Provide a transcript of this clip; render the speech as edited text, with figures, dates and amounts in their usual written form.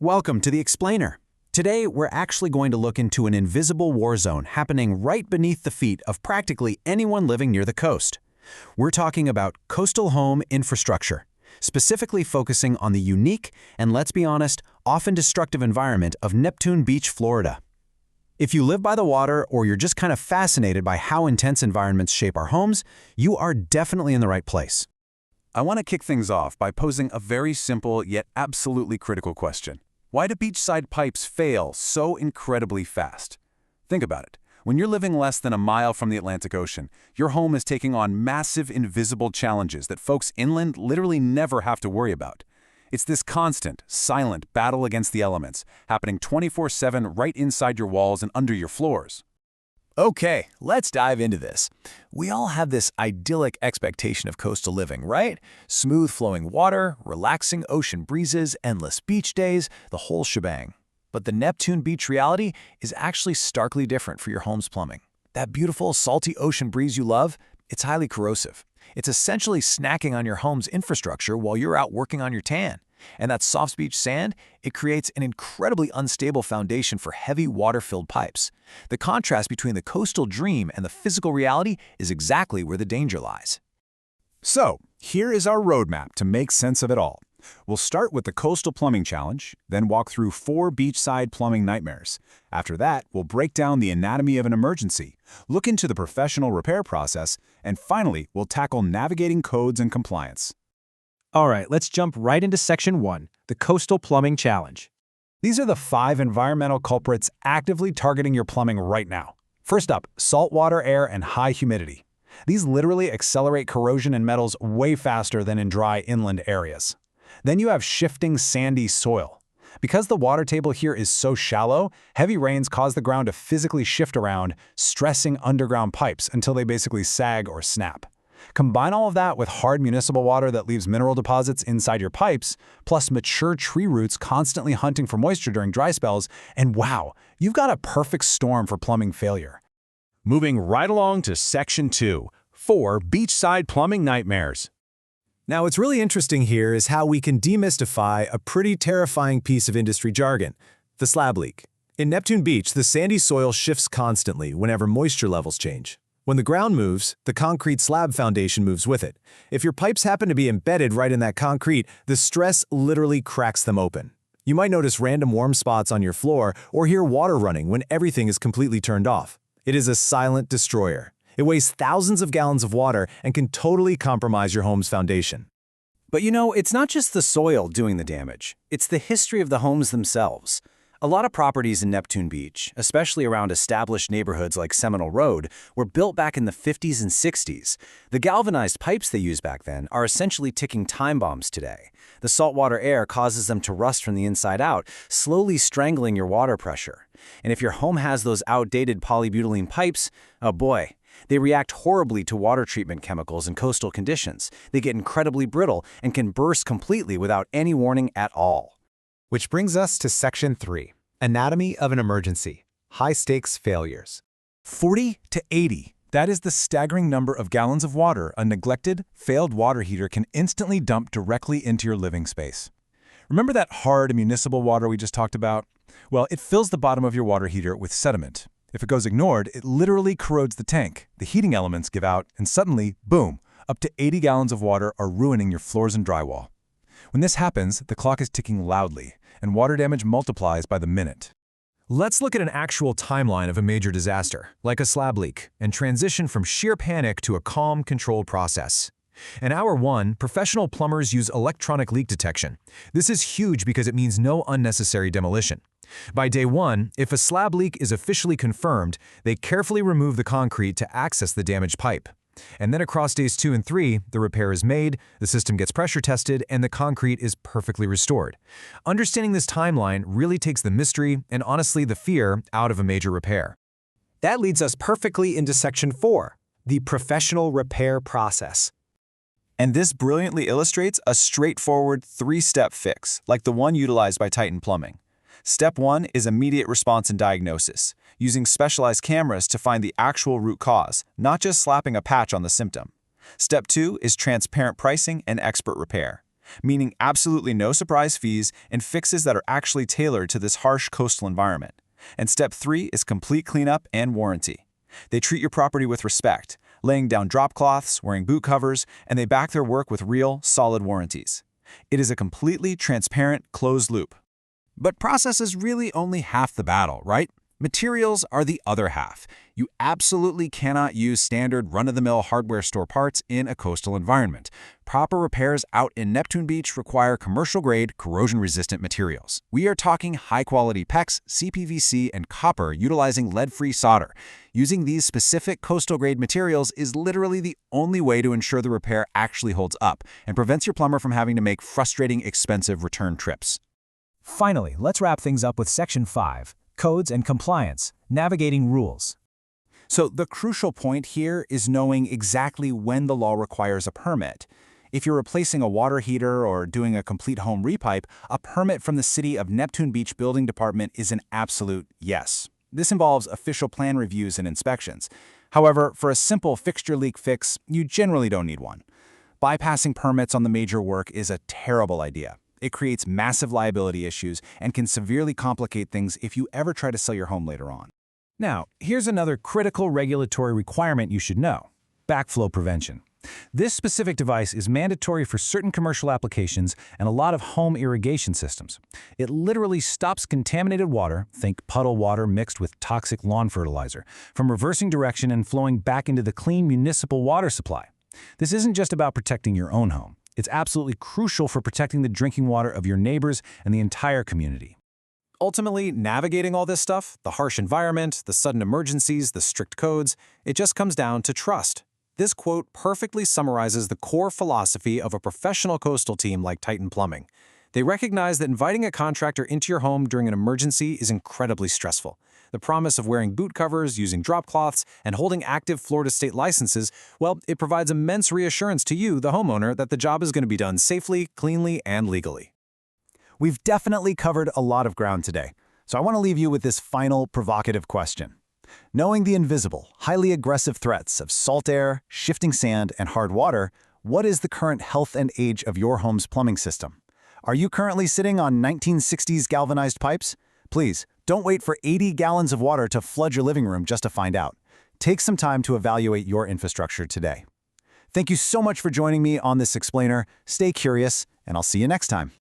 Welcome to the Explainer. Today, we're actually going to look into an invisible war zone happening right beneath the feet of practically anyone living near the coast. We're talking about coastal home infrastructure, specifically focusing on the unique and, let's be honest, often destructive environment of Neptune Beach, Florida. If you live by the water or you're just kind of fascinated by how intense environments shape our homes, you are definitely in the right place. I want to kick things off by posing a very simple yet absolutely critical question. Why do beachside pipes fail so incredibly fast? Think about it. When you're living less than a mile from the Atlantic Ocean, your home is taking on massive invisible challenges that folks inland literally never have to worry about. It's this constant, silent battle against the elements, happening 24/7 right inside your walls and under your floors. Okay, let's dive into this. We all have this idyllic expectation of coastal living, right? Smooth flowing water, relaxing ocean breezes, endless beach days, the whole shebang. But the Neptune Beach reality is actually starkly different for your home's plumbing. That beautiful, salty ocean breeze you love, it's highly corrosive. It's essentially snacking on your home's infrastructure while you're out working on your tan. And that soft beach sand, it creates an incredibly unstable foundation for heavy water-filled pipes. The contrast between the coastal dream and the physical reality is exactly where the danger lies. So, here is our roadmap to make sense of it all. We'll start with the Coastal Plumbing Challenge, then walk through 4 beachside plumbing nightmares. After that, we'll break down the anatomy of an emergency, look into the professional repair process, and finally, we'll tackle navigating codes and compliance. All right, let's jump right into Section 1, the Coastal Plumbing Challenge. These are the 5 environmental culprits actively targeting your plumbing right now. First up, saltwater air and high humidity. These literally accelerate corrosion in metals way faster than in dry inland areas. Then you have shifting sandy soil. Because the water table here is so shallow, heavy rains cause the ground to physically shift around, stressing underground pipes until they basically sag or snap. Combine all of that with hard municipal water that leaves mineral deposits inside your pipes, plus mature tree roots constantly hunting for moisture during dry spells, and wow, you've got a perfect storm for plumbing failure. Moving right along to Section 2, 4 beachside plumbing nightmares. Now, what's really interesting here is how we can demystify a pretty terrifying piece of industry jargon, the slab leak. In Neptune Beach, the sandy soil shifts constantly whenever moisture levels change. When the ground moves, the concrete slab foundation moves with it. If your pipes happen to be embedded right in that concrete, the stress literally cracks them open. You might notice random warm spots on your floor or hear water running when everything is completely turned off. It is a silent destroyer. It weighs thousands of gallons of water and can totally compromise your home's foundation. But you know, it's not just the soil doing the damage. It's the history of the homes themselves. A lot of properties in Neptune Beach, especially around established neighborhoods like Seminole Road, were built back in the 50s and 60s. The galvanized pipes they used back then are essentially ticking time bombs today. The saltwater air causes them to rust from the inside out, slowly strangling your water pressure. And if your home has those outdated polybutylene pipes, oh boy, they react horribly to water treatment chemicals in coastal conditions. They get incredibly brittle and can burst completely without any warning at all. Which brings us to Section 3, Anatomy of an Emergency, High-Stakes Failures. 40 to 80. That is the staggering number of gallons of water a neglected, failed water heater can instantly dump directly into your living space. Remember that hard municipal water we just talked about? Well, it fills the bottom of your water heater with sediment. If it goes ignored, it literally corrodes the tank. The heating elements give out, and suddenly, boom, up to 80 gallons of water are ruining your floors and drywall. When this happens, the clock is ticking loudly, and water damage multiplies by the minute. Let's look at an actual timeline of a major disaster, like a slab leak, and transition from sheer panic to a calm, controlled process. In Hour 1, professional plumbers use electronic leak detection. This is huge because it means no unnecessary demolition. By day 1, if a slab leak is officially confirmed, they carefully remove the concrete to access the damaged pipe. And then across days 2 and 3, the repair is made, the system gets pressure tested, and the concrete is perfectly restored. Understanding this timeline really takes the mystery and honestly the fear out of a major repair. That leads us perfectly into Section 4, the professional repair process. And this brilliantly illustrates a straightforward 3-step fix, like the one utilized by Titan Plumbing. Step 1 is immediate response and diagnosis, using specialized cameras to find the actual root cause, not just slapping a patch on the symptom. Step 2 is transparent pricing and expert repair. meaning absolutely no surprise fees and fixes that are actually tailored to this harsh coastal environment. And step 3 is complete cleanup and warranty. They treat your property with respect, laying down drop cloths, wearing boot covers, and they back their work with real, solid warranties. It is a completely transparent, closed loop. But process is really only half the battle, right? Materials are the other half. You absolutely cannot use standard run-of-the-mill hardware store parts in a coastal environment. Proper repairs out in Neptune Beach require commercial-grade, corrosion-resistant materials. We are talking high-quality PEX, CPVC, and copper utilizing lead-free solder. Using these specific coastal-grade materials is literally the only way to ensure the repair actually holds up and prevents your plumber from having to make frustrating, expensive return trips. Finally, let's wrap things up with Section 5, Codes and Compliance, Navigating Rules. So the crucial point here is knowing exactly when the law requires a permit. If you're replacing a water heater or doing a complete home repipe, a permit from the City of Neptune Beach Building Department is an absolute yes. This involves official plan reviews and inspections. However, for a simple fixture leak fix, you generally don't need one. Bypassing permits on the major work is a terrible idea. It creates massive liability issues and can severely complicate things if you ever try to sell your home later on. Now, here's another critical regulatory requirement you should know: backflow prevention. This specific device is mandatory for certain commercial applications and a lot of home irrigation systems. It literally stops contaminated water, think puddle water mixed with toxic lawn fertilizer, from reversing direction and flowing back into the clean municipal water supply. This isn't just about protecting your own home. It's absolutely crucial for protecting the drinking water of your neighbors and the entire community. Ultimately, navigating all this stuff, the harsh environment, the sudden emergencies, the strict codes, it just comes down to trust. This quote perfectly summarizes the core philosophy of a professional coastal team like Titan Plumbing. They recognize that inviting a contractor into your home during an emergency is incredibly stressful. The promise of wearing boot covers, using drop cloths, and holding active Florida state licenses, well, it provides immense reassurance to you, the homeowner, that the job is going to be done safely, cleanly, and legally. We've definitely covered a lot of ground today, so I want to leave you with this final provocative question. Knowing the invisible, highly aggressive threats of salt air, shifting sand, and hard water, what is the current health and age of your home's plumbing system? Are you currently sitting on 1960s galvanized pipes? Please, don't wait for 80 gallons of water to flood your living room just to find out. Take some time to evaluate your infrastructure today. Thank you so much for joining me on this explainer. Stay curious, and I'll see you next time.